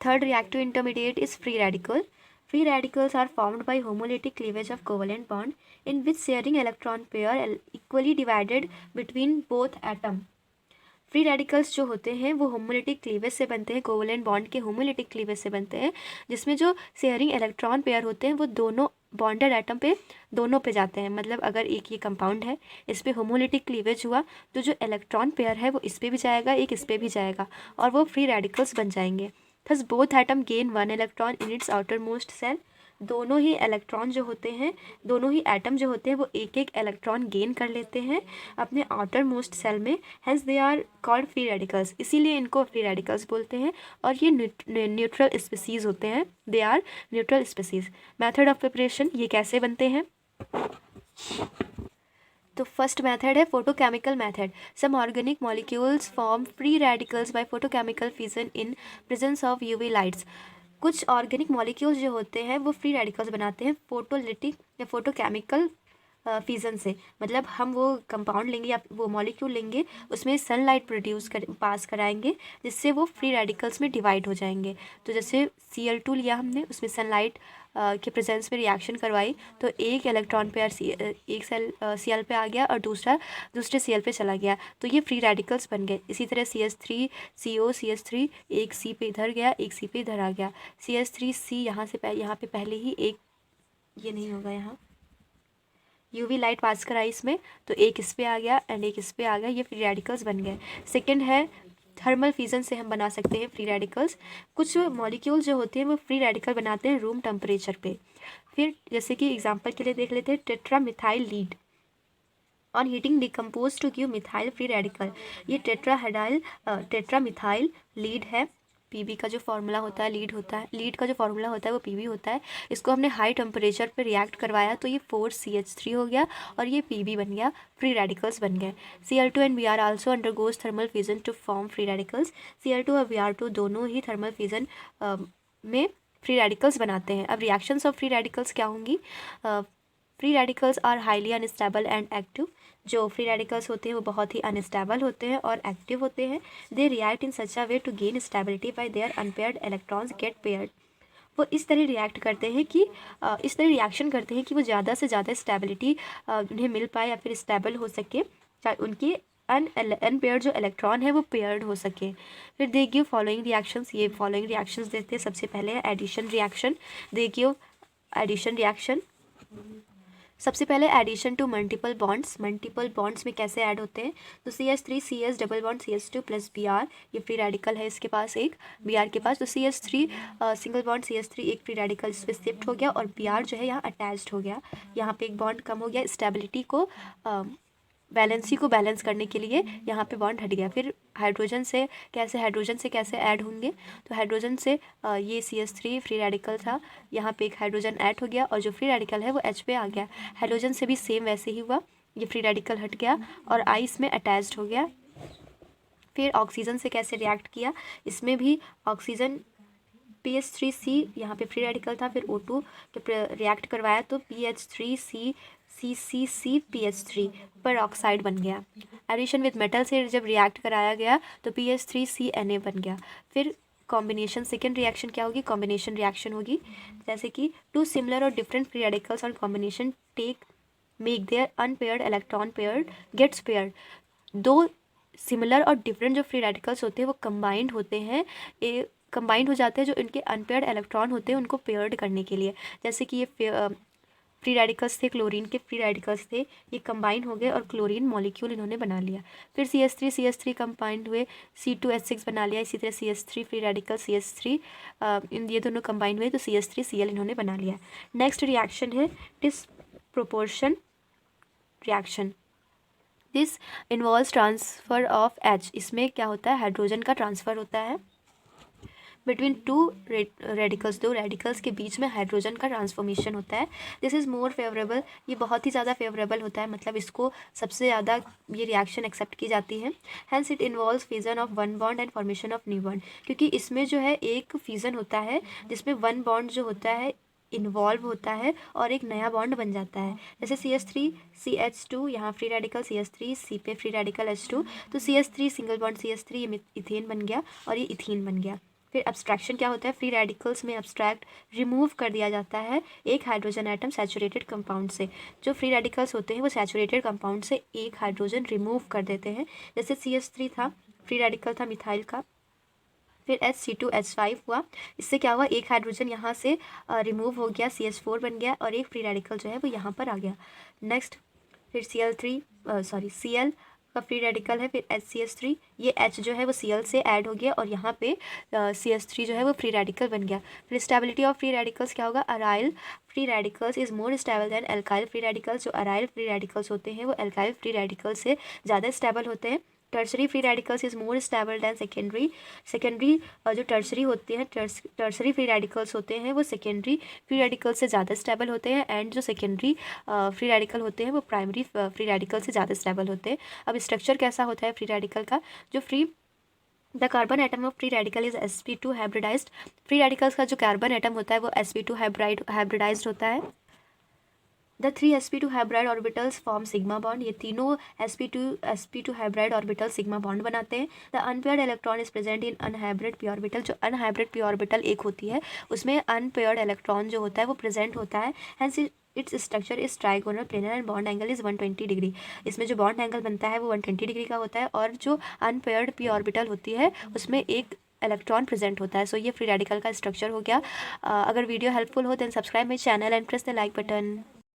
Third reactive intermediate is free radical. Free radicals are formed by homolytic cleavage of covalent bond in which sharing electron pair equally divided between both atom. Free radicals जो होते हैं वो homolytic cleavage से बनते हैं, covalent bond के homolytic cleavage से बनते हैं, जिसमें जो शेयरिंग इलेक्ट्रॉन पेयर होते हैं वो दोनों बॉन्डेड एटम पे दोनों पे जाते हैं। मतलब अगर एक ये कंपाउंड है, इस पे होमोलिटिक क्लीवेज हुआ तो जो इलेक्ट्रॉन पेयर है वो इस पे भी जाएगा, एक इस पे भी जाएगा और वो फ्री रेडिकल्स बन जाएंगे। Thus both atom gain one electron in its outer most shell. दोनों ही इलेक्ट्रॉन जो होते हैं, दोनों ही एटम जो होते हैं वो एक एक इलेक्ट्रॉन गेन कर लेते हैं अपने आउटर मोस्ट सेल में। Hence they are called free radicals, इसीलिए इनको फ्री रेडिकल्स बोलते हैं। और ये न्यूट्रल स्पीसीज होते हैं, they are neutral species. Method of preparation, ये कैसे बनते हैं? तो फर्स्ट मेथड है photochemical method. Some organic molecules form free radicals by photochemical fission in presence of UV lights. कुछ ऑर्गेनिक मॉलिक्यूल्स जो होते हैं वो फ्री रेडिकल्स बनाते हैं फोटोलिटिक या फोटोकेमिकल फिजन से। मतलब हम वो कंपाउंड लेंगे या वो मॉलिक्यूल लेंगे, उसमें सनलाइट पास कराएंगे जिससे वो फ्री रेडिकल्स में डिवाइड हो जाएंगे। तो जैसे Cl2 लिया हमने, उसमें सनलाइट के प्रेजेंस में रिएक्शन करवाई तो एक इलेक्ट्रॉन पेयर एक सेल Cl पे आ गया और दूसरे Cl पे चला गया, तो ये फ्री रेडिकल्स बन गए। इसी तरह CH3 CO CH3 एक C पे इधर गया, एक C पे इधर आ गया। CH3C यहाँ पे पहले ही एक, ये नहीं होगा, यहाँ यूवी लाइट पास कराई इसमें तो एक इस पे आ गया एंड एक इस पे आ गया, ये फ्री रेडिकल्स बन गए। सेकंड है थर्मल फ्यूजन से हम बना सकते हैं फ्री रेडिकल्स। कुछ मॉलिक्यूल जो होते हैं वो फ्री रेडिकल बनाते हैं रूम टेम्परेचर पे। फिर जैसे कि एग्जांपल के लिए देख लेते हैं tetra methyl lead on heating decompose to give methyl free radical. ये टेट्रा मिथाइल लीड है। पीबी का जो फार्मूला होता है, लीड का जो फार्मूला होता है वो पीबी होता है। इसको हमने हाई टेम्परेचर पे रिएक्ट करवाया तो ये 4CH3 हो गया और ये पीबी बन गया, फ्री रेडिकल्स बन गए। Cl2 and Br also undergoes thermal fusion to form free radicals. Cl2 और Br2 दोनों ही थर्मल फ्यूजन में फ्री रेडिकल्स बनाते हैं। अब रिएक्शंस ऑफ फ्री रेडिकल्स क्या होंगी? Free radicals are highly unstable and active. जो फ्री रेडिकल्स होते हैं वो बहुत ही अनस्टेबल होते हैं और एक्टिव होते हैं। They react in such a way to gain stability by their unpaired electrons get paired. वो इस तरह रिएक्शन करते हैं कि वो ज़्यादा से ज़्यादा स्टेबिलिटी उन्हें मिल पाए या फिर स्टेबल हो सके, चाहे उनके अनपेयर्ड जो इलेक्ट्रॉन है वो पेयर्ड हो सके। फिर दे गिव फॉलोइंग रिएक्शंस, ये फॉलोइंग रिएक्शंस देते हैं। सबसे पहले है addition reaction. They give addition reaction. सबसे पहले एडिशन टू मल्टीपल बॉन्ड्स में कैसे ऐड होते हैं? तो CH3 CS double bond CH2 plus Br, ये फ्री रेडिकल है इसके पास एक, Br के पास। तो CH3 सिंगल बॉन्ड CH3 एक फ्री रेडिकल इस पर शिफ्ट हो गया और Br जो है यहाँ अटैच्ड हो गया, यहाँ पे एक बॉन्ड कम हो गया, स्टेबिलिटी को वैलेंसी को बैलेंस करने के लिए यहाँ पे बॉन्ड हट गया। फिर हाइड्रोजन से कैसे ऐड होंगे? तो हाइड्रोजन से ये CH3 फ्री रेडिकल था, यहाँ पे एक हाइड्रोजन ऐड हो गया और जो फ्री रेडिकल है वो H पे आ गया। हाइड्रोजन से भी सेम वैसे ही हुआ, ये फ्री रेडिकल हट गया और I इसमें अटैच्ड हो गया। फिर ऑक्सीजन से कैसे रिएक्ट किया? इसमें भी ऑक्सीजन PH3C यहाँ पे फ्री रेडिकल था, फिर O2 के रिएक्ट करवाया तो PH3CCCPH3 पर ऑक्साइड बन गया। एडिशन विद मेटल से जब रिएक्ट कराया गया तो PH3CNA बन गया। फिर कॉम्बिनेशन, सेकेंड रिएक्शन क्या होगी? कॉम्बिनेशन रिएक्शन होगी। जैसे कि टू सिमिलर और different free radicals on combination make their unpaired electron paired gets paired. दो सिमिलर और डिफरेंट जो फ्री रेडिकल्स होते हैं वो कंबाइंड हो जाते हैं जो इनके अनपेयर्ड इलेक्ट्रॉन होते हैं उनको पेयर्ड करने के लिए। जैसे कि ये फ्री रेडिकल्स थे, क्लोरीन के फ्री रेडिकल्स थे, ये कंबाइन हो गए और क्लोरीन मॉलिक्यूल इन्होंने बना लिया। फिर CH3 कंबाइंड हुए, C2H6 बना लिया। इसी तरह CH3 फ्री रेडिकल CH3 ये दोनों कंबाइन हुए तो CH3Cl इन्होंने बना लिया। नेक्स्ट रिएक्शन है disproportion reaction. This involves transfer of H। इसमें क्या होता है? हाइड्रोजन का ट्रांसफ़र होता है बिटवीन टू रेडिकल्स, दो रेडिकल्स के बीच में हाइड्रोजन का ट्रांसफॉर्मेशन होता है। दिस इज़ मोर फेवरेबल, ये बहुत ही ज़्यादा फेवरेबल होता है, मतलब इसको सबसे ज़्यादा ये रिएक्शन एक्सेप्ट की जाती है। Hence it involves fusion of one bond and formation of new bond, क्योंकि इसमें जो है एक फ्यूजन होता है जिसमें वन बॉन्ड जो होता है इन्वॉल्व होता है और एक नया बॉन्ड बन जाता है। जैसे CH3CH2, यहाँ फ्री रेडिकल CH3, C पे फ्री रेडिकल H2, तो CH3 सिंगल बॉन्ड CH3 ये इथेन बन गया और ये इथीन बन गया। फिर एब्स्ट्रैक्शन क्या होता है, फ्री रेडिकल्स में एब्स्ट्रैक्ट रिमूव कर दिया जाता है एक हाइड्रोजन एटम सैचुरेटेड कंपाउंड से। जो फ्री रेडिकल्स होते हैं वो सैचुरेटेड कंपाउंड से एक हाइड्रोजन रिमूव कर देते हैं। जैसे CH3 था, फ्री रेडिकल था मिथाइल का, फिर H2H5 हुआ, इससे क्या हुआ, एक हाइड्रोजन यहाँ से रिमूव हो गया, CH4 बन गया और एक फ्री रेडिकल जो है वो यहाँ पर आ गया। नेक्स्ट फिर Cl का फ्री रेडिकल है, फिर HCH3, ये H जो है वो Cl से ऐड हो गया और यहाँ पे CH3 जो है वो फ्री रेडिकल बन गया। फिर स्टेबिलिटी ऑफ फ्री रेडिकल्स क्या होगा, aryl free radicals is more stable then alkyl free radicals. जो अराइल फ्री रेडिकल्स होते हैं वो एल्काइल फ्री रेडिकल्स से ज़्यादा स्टेबल होते हैं। Tertiary free radicals is more stable then secondary जो टर्सरी होते हैं, टर्सरी फ्री रेडिकल्स होते हैं वो सेकेंडरी फ्री रेडिकल से ज़्यादा स्टेबल होते हैं, एंड जो सेकेंडरी फ्री रेडिकल होते हैं वो प्राइमरी फ्री रेडिकल से ज़्यादा स्टेबल होते हैं। अब स्ट्रक्चर कैसा होता है फ्री रेडिकल का, जो the carbon atom of free radical is sp2 hybridised. Free radicals का जो कार्बन एटम होता है वो sp2 हाइब्रिडाइज्ड होता है। The 3 sp2 hybrid orbitals form sigma bond. ये तीनों sp2 hybrid orbital sigma bond बनाते हैं। The unpaired electron is present in unhybrid P orbital. जो अनहाइब्रिड पी ऑर्बिटल एक होती है उसमें अनपेयर्ड इलेक्ट्रॉन जो होता है वो प्रेजेंट होता है। Hence its structure is trigonal planar and bond angle is 120 degree. इसमें जो बॉन्ड एंगल बनता है वो 120 डिग्री का होता है और जो अनपेयर्ड पी ऑर्बिटल होती है उसमें एक इलेक्ट्रॉन प्रेजेंट होता है। सो ये फ्री रेडिकल का स्ट्रक्चर हो गया। अगर वीडियो हेल्पफुल हो then subscribe my channel and press the like button.